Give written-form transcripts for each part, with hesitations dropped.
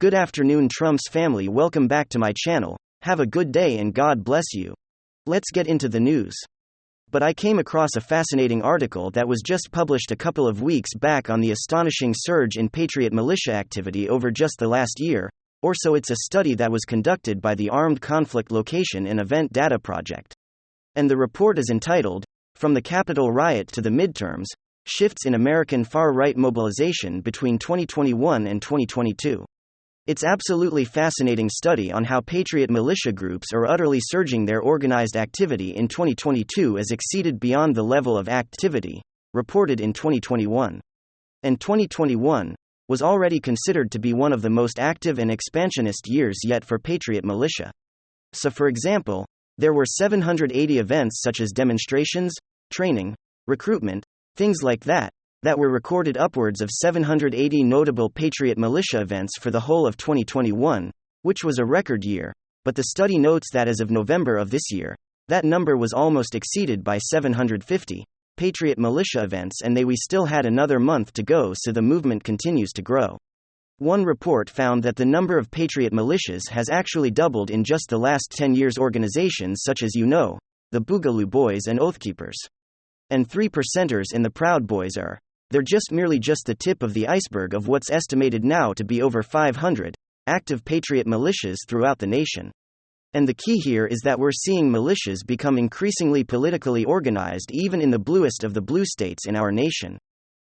Good afternoon, Trump's family. Welcome back to my channel. Have a good day and God bless you. Let's get into the news. But I came across a fascinating article that was just published a couple of weeks back on the astonishing surge in Patriot militia activity over just the last year or so. It's a study that was conducted by the Armed Conflict Location and Event Data Project. And the report is entitled, From the Capitol Riot to the Midterms, Shifts in American Far-Right Mobilization Between 2021 and 2022. It's absolutely fascinating study on how patriot militia groups are utterly surging. Their organized activity in 2022 has exceeded beyond the level of activity reported in 2021. And 2021 was already considered to be one of the most active and expansionist years yet for patriot militia. So for example, there were 780 events such as demonstrations, training, recruitment, things like that were recorded. Upwards of 780 notable patriot militia events for the whole of 2021, which was a record year, but the study notes that as of November of this year, that number was almost exceeded by 750 patriot militia events, and we still had another month to go, so the movement continues to grow. One report found that the number of patriot militias has actually doubled in just the last 10 years. Organizations such as the Boogaloo Boys and Oathkeepers and 3%ers in the Proud Boys they're merely the tip of the iceberg of what's estimated now to be over 500 active patriot militias throughout the nation. And the key here is that we're seeing militias become increasingly politically organized even in the bluest of the blue states in our nation.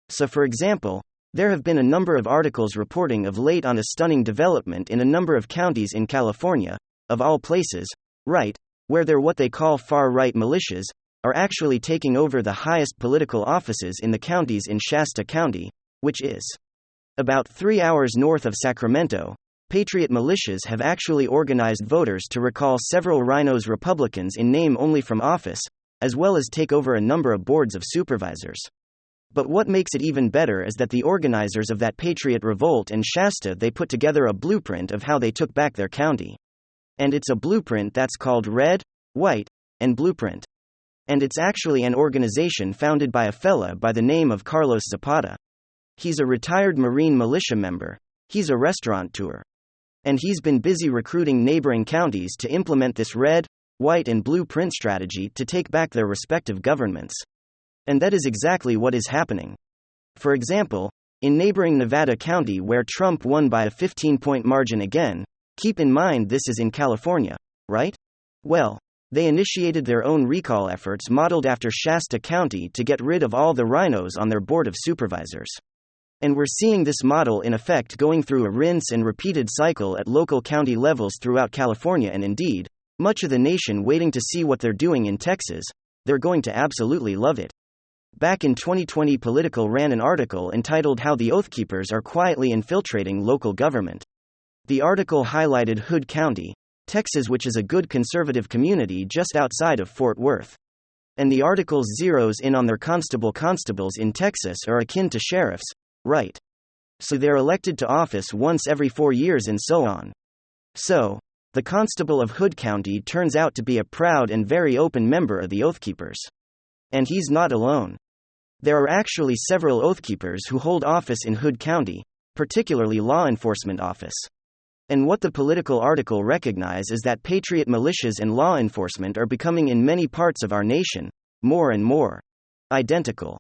So for example, there have been a number of articles reporting of late on a stunning development in a number of counties in California, of all places, right, where they're what they call far-right militias, are actually taking over the highest political offices in the counties. In Shasta County, which is about 3 hours north of Sacramento, patriot militias have actually organized voters to recall several rhinos Republicans in name only from office, as well as take over a number of boards of supervisors. But what makes it even better is that the organizers of that patriot revolt in Shasta, they put together a blueprint of how they took back their county. And it's a blueprint that's called Red, White, and Blueprint. And it's actually an organization founded by a fella by the name of Carlos Zapata. He's a retired Marine militia member. He's a restaurateur. And he's been busy recruiting neighboring counties to implement this red, white, and blueprint strategy to take back their respective governments. And that is exactly what is happening. For example, in neighboring Nevada County, where Trump won by a 15-point margin again, keep in mind this is in California, right? Well, they initiated their own recall efforts modeled after Shasta County to get rid of all the rhinos on their board of supervisors. And we're seeing this model in effect going through a rinse and repeated cycle at local county levels throughout California and indeed, much of the nation, waiting to see what they're doing in Texas. They're going to absolutely love it. Back in 2020, Politico ran an article entitled How the Oathkeepers Are Quietly Infiltrating Local Government. The article highlighted Hood County, Texas, which is a good conservative community just outside of Fort Worth. And the article zeroes in on their constables in Texas are akin to sheriffs, right? So they're elected to office once every 4 years and so on. So, the constable of Hood County turns out to be a proud and very open member of the Oathkeepers. And he's not alone. There are actually several Oathkeepers who hold office in Hood County, particularly law enforcement office. And what the Political article recognizes is that patriot militias and law enforcement are becoming in many parts of our nation more and more identical.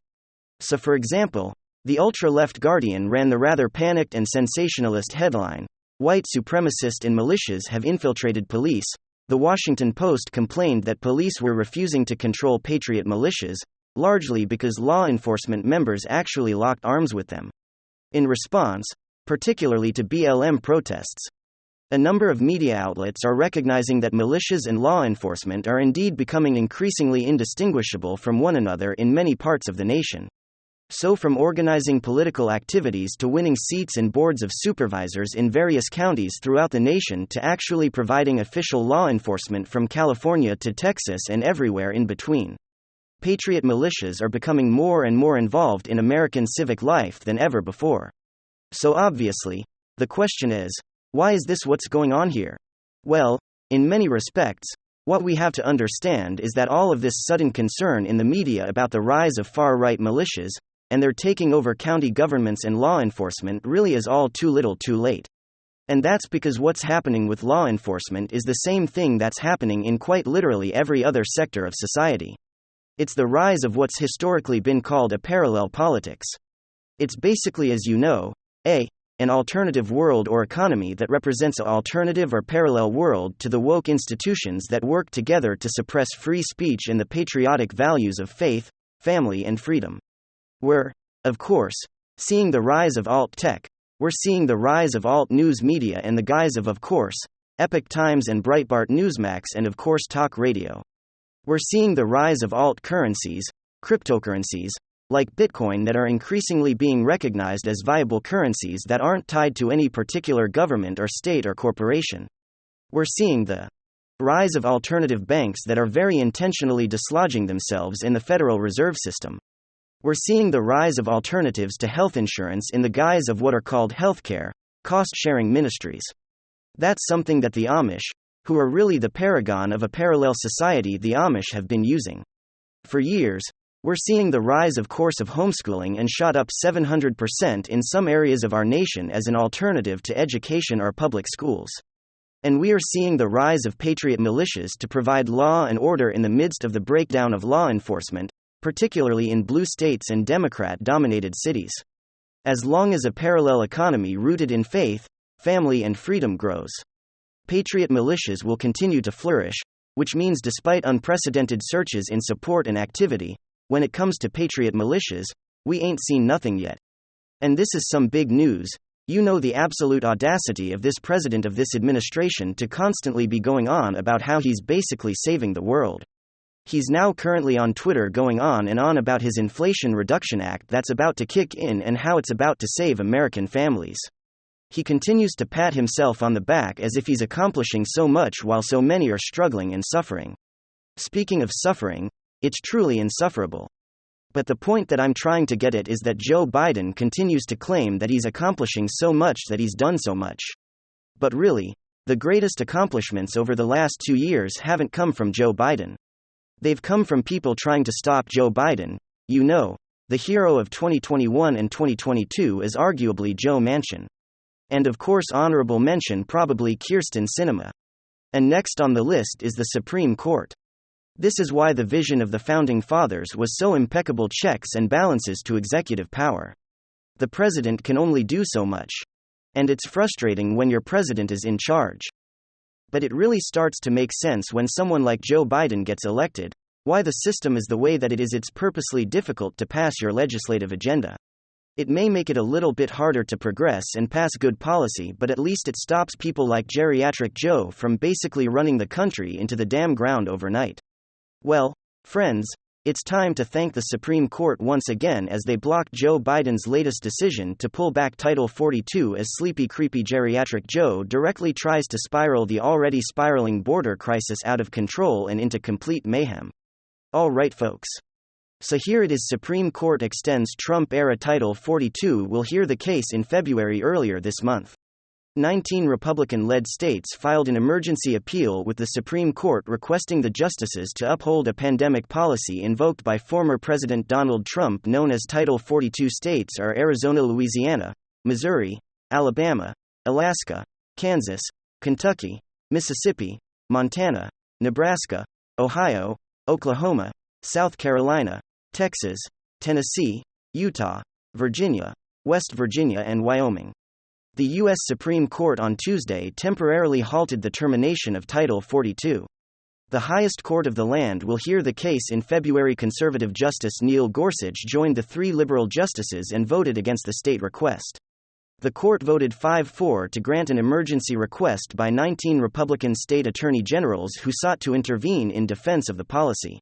So for example, the ultra-left Guardian ran the rather panicked and sensationalist headline, White Supremacists and Militias Have Infiltrated Police. The Washington Post complained that police were refusing to control patriot militias, largely because law enforcement members actually locked arms with them. In response, particularly to BLM protests, a number of media outlets are recognizing that militias and law enforcement are indeed becoming increasingly indistinguishable from one another in many parts of the nation. So from organizing political activities to winning seats in boards of supervisors in various counties throughout the nation to actually providing official law enforcement from California to Texas and everywhere in between, patriot militias are becoming more and more involved in American civic life than ever before. So obviously, the question is, why is this what's going on here? Well, in many respects, what we have to understand is that all of this sudden concern in the media about the rise of far-right militias, and their taking over county governments and law enforcement really is all too little too late. And that's because what's happening with law enforcement is the same thing that's happening in quite literally every other sector of society. It's the rise of what's historically been called a parallel politics. It's basically, as you know, an alternative world or economy that represents an alternative or parallel world to the woke institutions that work together to suppress free speech and the patriotic values of faith, family, and freedom. We're, of course, seeing the rise of alt-tech. We're seeing the rise of alt-news media and the guise of course, Epoch Times and Breitbart Newsmax and of course talk radio. We're seeing the rise of alt-currencies, cryptocurrencies, like Bitcoin that are increasingly being recognized as viable currencies that aren't tied to any particular government or state or corporation. We're seeing the rise of alternative banks that are very intentionally dislodging themselves in the Federal Reserve System. We're seeing the rise of alternatives to health insurance in the guise of what are called healthcare, cost-sharing ministries. That's something that the Amish, who are really the paragon of a parallel society, the Amish have been using. For years, we're seeing the rise of course of homeschooling and shot up 700% in some areas of our nation as an alternative to education or public schools. And we are seeing the rise of patriot militias to provide law and order in the midst of the breakdown of law enforcement, particularly in blue states and Democrat-dominated cities. As long as a parallel economy rooted in faith, family, and freedom grows, patriot militias will continue to flourish, which means despite unprecedented surges in support and activity, when it comes to patriot militias, we ain't seen nothing yet. And this is some big news. You know, the absolute audacity of this president of this administration to constantly be going on about how he's basically saving the world. He's now currently on Twitter going on and on about his Inflation Reduction Act that's about to kick in and how it's about to save American families. He continues to pat himself on the back as if he's accomplishing so much while so many are struggling and suffering. Speaking of suffering, it's truly insufferable. But the point that I'm trying to get at is that Joe Biden continues to claim that he's accomplishing so much, that he's done so much. But really, the greatest accomplishments over the last 2 years haven't come from Joe Biden. They've come from people trying to stop Joe Biden. You know, the hero of 2021 and 2022 is arguably Joe Manchin. And of course, honorable mention probably Kyrsten Sinema. And next on the list is the Supreme Court. This is why the vision of the Founding Fathers was so impeccable checks and balances to executive power. The president can only do so much. And it's frustrating when your president is in charge. But it really starts to make sense when someone like Joe Biden gets elected, why the system is the way that it is. It's purposely difficult to pass your legislative agenda. It may make it a little bit harder to progress and pass good policy, but at least it stops people like Geriatric Joe from basically running the country into the damn ground overnight. Well, friends, it's time to thank the Supreme Court once again as they blocked Joe Biden's latest decision to pull back Title 42 as sleepy creepy Geriatric Joe directly tries to spiral the already spiraling border crisis out of control and into complete mayhem. All right, folks. So here it is. Supreme Court extends Trump-era Title 42 will hear the case in February. Earlier this month, 19 Republican-led states filed an emergency appeal with the Supreme Court requesting the justices to uphold a pandemic policy invoked by former President Donald Trump known as Title 42. States are Arizona, Louisiana, Missouri, Alabama, Alaska, Kansas, Kentucky, Mississippi, Montana, Nebraska, Ohio, Oklahoma, South Carolina, Texas, Tennessee, Utah, Virginia, West Virginia, and Wyoming. The U.S. Supreme Court on Tuesday temporarily halted the termination of Title 42. The highest court of the land will hear the case in February. Conservative Justice Neil Gorsuch joined the 3 liberal justices and voted against the state request. The court voted 5-4 to grant an emergency request by 19 Republican state attorney generals who sought to intervene in defense of the policy.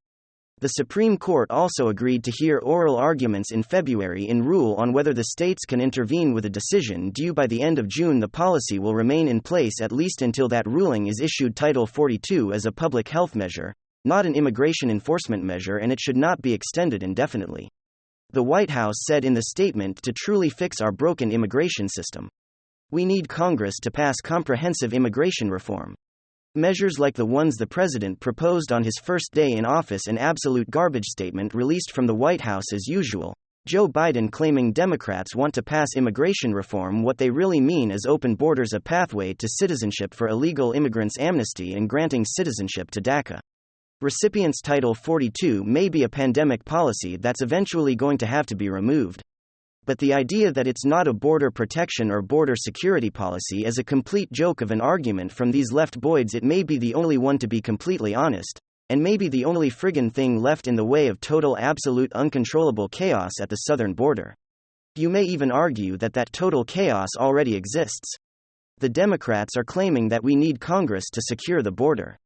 The Supreme Court also agreed to hear oral arguments in February and rule on whether the states can intervene with a decision due by the end of June. The policy will remain in place at least until that ruling is issued. Title 42 is a public health measure, not an immigration enforcement measure, and it should not be extended indefinitely. The White House said in the statement, to truly fix our broken immigration system, we need Congress to pass comprehensive immigration reform. Measures like the ones the president proposed on his first day in office. An absolute garbage statement released from the White House as usual, Joe Biden claiming Democrats want to pass immigration reform. What they really mean is open borders, a pathway to citizenship for illegal immigrants, amnesty, and granting citizenship to DACA recipients. Title 42 may be a pandemic policy that's eventually going to have to be removed. But the idea that it's not a border protection or border security policy is a complete joke of an argument from these left boids. It may be the only one, to be completely honest, and maybe the only friggin' thing left in the way of total, absolute, uncontrollable chaos at the southern border. You may even argue that that total chaos already exists. The Democrats are claiming that we need Congress to secure the border.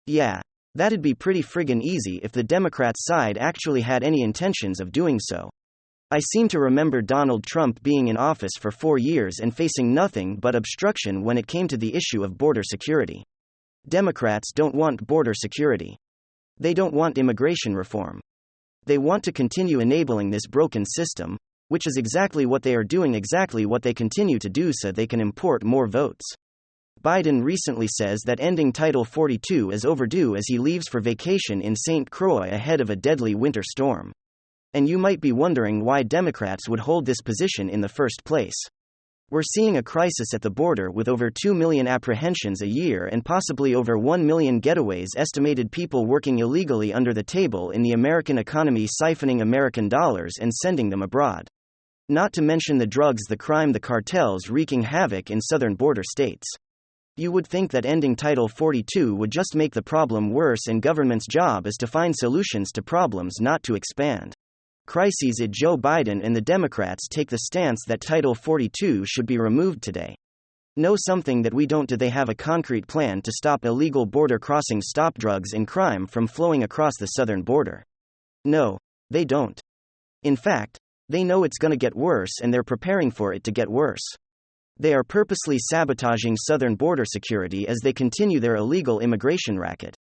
Yeah, that'd be pretty friggin' easy if the Democrats' side actually had any intentions of doing so. I seem to remember Donald Trump being in office for 4 years and facing nothing but obstruction when it came to the issue of border security. Democrats don't want border security. They don't want immigration reform. They want to continue enabling this broken system, which is exactly what they are doing, exactly what they continue to do so they can import more votes. Biden recently says that ending Title 42 is overdue as he leaves for vacation in St. Croix ahead of a deadly winter storm. And you might be wondering why Democrats would hold this position in the first place. We're seeing a crisis at the border with over 2 million apprehensions a year and possibly over 1 million getaways, estimated people working illegally under the table in the American economy, siphoning American dollars and sending them abroad. Not to mention the drugs, the crime, the cartels wreaking havoc in southern border states. You would think that ending Title 42 would just make the problem worse, and government's job is to find solutions to problems, not to expand crises. Joe Biden and the Democrats take the stance that Title 42 should be removed today. Know something that we don't? Do they have a concrete plan to stop illegal border crossing, stop drugs and crime from flowing across the southern border? No, they don't. In fact, they know it's going to get worse and they're preparing for it to get worse. They are purposely sabotaging southern border security as they continue their illegal immigration racket.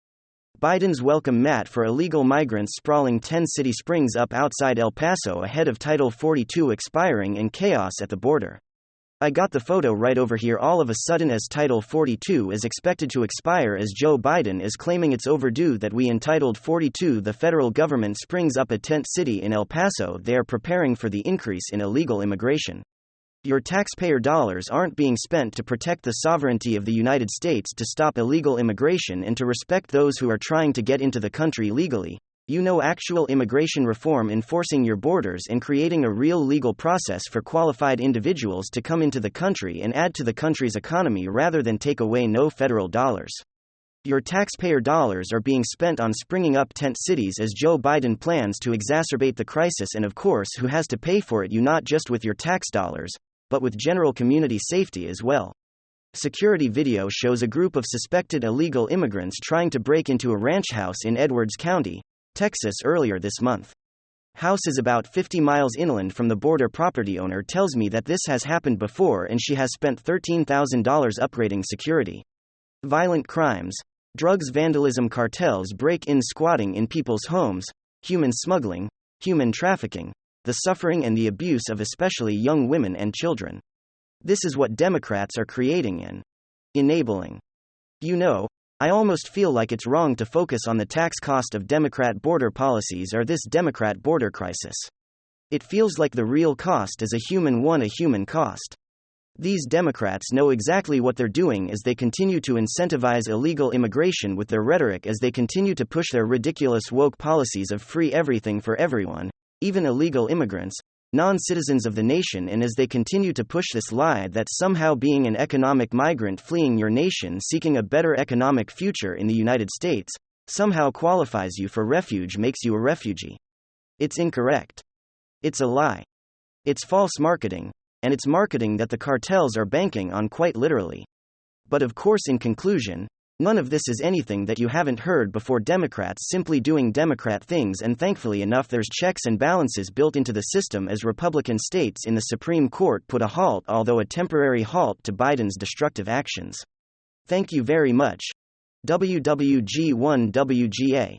Biden's welcome mat for illegal migrants sprawling. 10 city springs up outside El Paso ahead of Title 42 expiring, and chaos at the border. I got the photo right over here. All of a sudden, as Title 42 is expected to expire, as Joe Biden is claiming it's overdue that we entitled 42, the federal government springs up a tent city in El Paso. They are preparing for the increase in illegal immigration. Your taxpayer dollars aren't being spent to protect the sovereignty of the United States, to stop illegal immigration, and to respect those who are trying to get into the country legally. Actual immigration reform, enforcing your borders and creating a real legal process for qualified individuals to come into the country and add to the country's economy rather than take away no federal dollars. Your taxpayer dollars are being spent on springing up tent cities as Joe Biden plans to exacerbate the crisis, and of course, who has to pay for it? You, not just with your tax dollars, but with general community safety as well. Security video shows a group of suspected illegal immigrants trying to break into a ranch house in Edwards County, Texas earlier this month. House is about 50 miles inland from the border. Property owner tells me that this has happened before and she has spent $13,000 upgrading security. Violent crimes, drugs, vandalism, cartels break in, squatting in people's homes, human smuggling, human trafficking, the suffering and the abuse of especially young women and children. This is what Democrats are creating and enabling. I almost feel like it's wrong to focus on the tax cost of Democrat border policies or this Democrat border crisis. It feels like the real cost is a human cost. These Democrats know exactly what they're doing as they continue to incentivize illegal immigration with their rhetoric, as they continue to push their ridiculous woke policies of free everything for everyone, even illegal immigrants, non-citizens of the nation, and as they continue to push this lie that somehow being an economic migrant fleeing your nation seeking a better economic future in the United States somehow qualifies you for refuge, makes you a refugee. It's incorrect. It's a lie. It's false marketing, and it's marketing that the cartels are banking on, quite literally. But of course, in conclusion, none of this is anything that you haven't heard before. Democrats simply doing Democrat things, and thankfully enough, there's checks and balances built into the system as Republican states in the Supreme Court put a halt, although a temporary halt, to Biden's destructive actions. Thank you very much. WWG1WGA.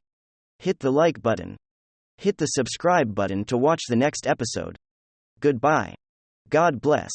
Hit the like button. Hit the subscribe button to watch the next episode. Goodbye. God bless.